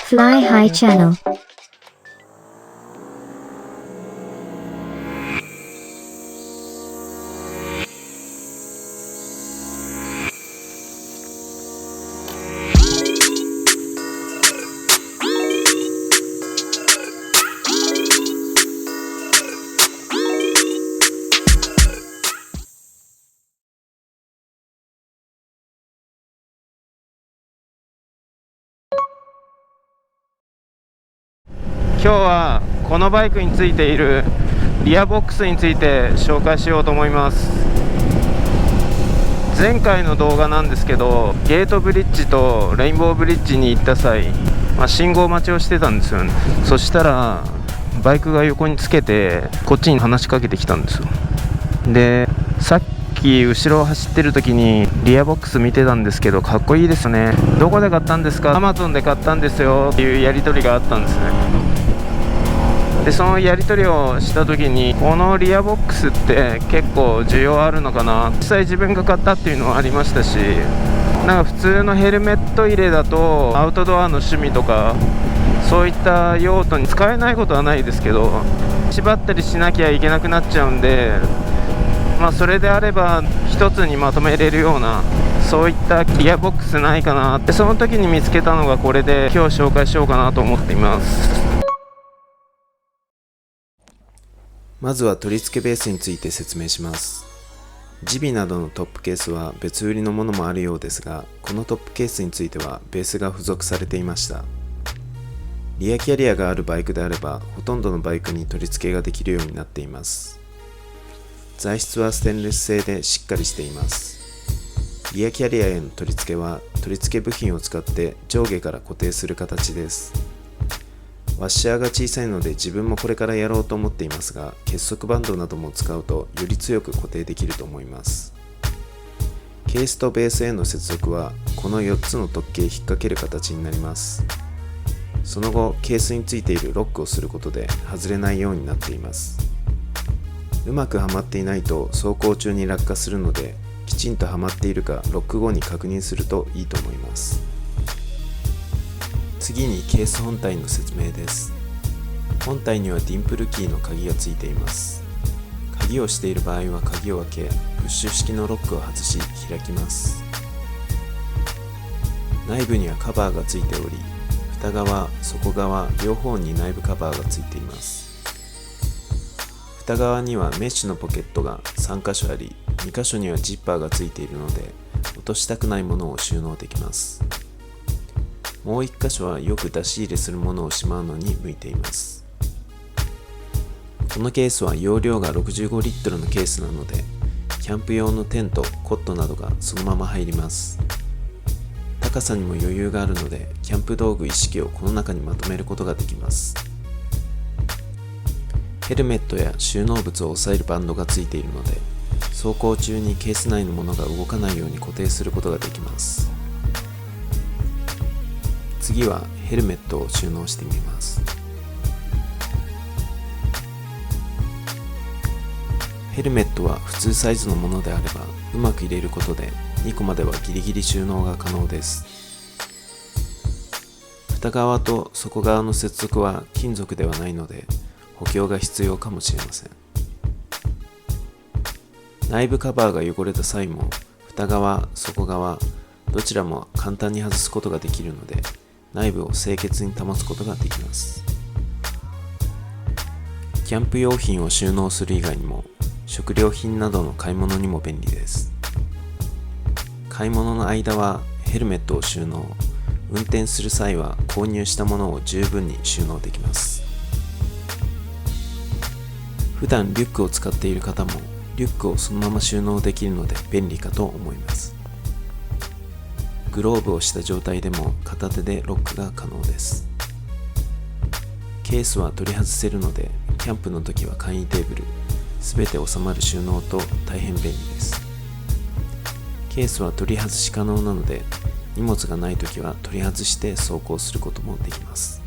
Fly High Channel。今日はこのバイクについているリアボックスについて紹介しようと思います。前回の動画なんですけど、ゲートブリッジとレインボーブリッジに行った際、信号待ちをしてたんですよね。そしたらバイクが横につけてこっちに話しかけてきたんですよ。で、さっき後ろを走ってる時にリアボックス見てたんですけど、かっこいいですね。どこで買ったんですか？ Amazon で買ったんですよっていうやり取りがあったんですね。で、そのやり取りをした時に、このリアボックスって結構需要あるのかな、実際自分が買ったっていうのはありましたし、なんか普通のヘルメット入れだとアウトドアの趣味とかそういった用途に使えないことはないですけど、縛ったりしなきゃいけなくなっちゃうんで、それであれば一つにまとめれるようなそういったリアボックスないかなって、その時に見つけたのがこれで、今日紹介しようかなと思っています。まずは取り付けベースについて説明します。ジビなどのトップケースは別売りのものもあるようですが、このトップケースについてはベースが付属されていました。リアキャリアがあるバイクであれば、ほとんどのバイクに取り付けができるようになっています。材質はステンレス製でしっかりしています。リアキャリアへの取り付けは取り付け部品を使って上下から固定する形です。ワッシャーが小さいので自分もこれからやろうと思っていますが、結束バンドなども使うとより強く固定できると思います。ケースとベースへの接続はこの4つの突起へ引っ掛ける形になります。その後、ケースについているロックをすることで外れないようになっています。うまくはまっていないと走行中に落下するので、きちんとはまっているかロック後に確認するといいと思います。次にケース本体の説明です。本体にはディンプルキーの鍵がついています。鍵をしている場合は鍵を開け、プッシュ式のロックを外し開きます。内部にはカバーがついており、蓋側、底側両方に内部カバーがついています。蓋側にはメッシュのポケットが3箇所あり、2箇所にはジッパーがついているので、落としたくないものを収納できます。もう1箇所はよく出し入れするものをしまうのに向いています。このケースは容量が65リットルのケースなので、キャンプ用のテント、コットなどがそのまま入ります。高さにも余裕があるので、キャンプ道具一式をこの中にまとめることができます。ヘルメットや収納物を押さえるバンドがついているので、走行中にケース内のものが動かないように固定することができます。次はヘルメットを収納してみます。ヘルメットは普通サイズのものであればうまく入れることで2個まではギリギリ収納が可能です。蓋側と底側の接続は金属ではないので補強が必要かもしれません。内部カバーが汚れた際も蓋側、底側どちらも簡単に外すことができるので、内部を清潔に保つことができます。キャンプ用品を収納する以外にも食料品などの買い物にも便利です。買い物の間はヘルメットを収納、運転する際は購入したものを十分に収納できます。普段リュックを使っている方もリュックをそのまま収納できるので便利かと思います。グローブをした状態でも片手でロックが可能です。ケースは取り外せるので、キャンプの時は簡易テーブル、すべて収まる収納と大変便利です。ケースは取り外し可能なので、荷物がない時は取り外して走行することもできます。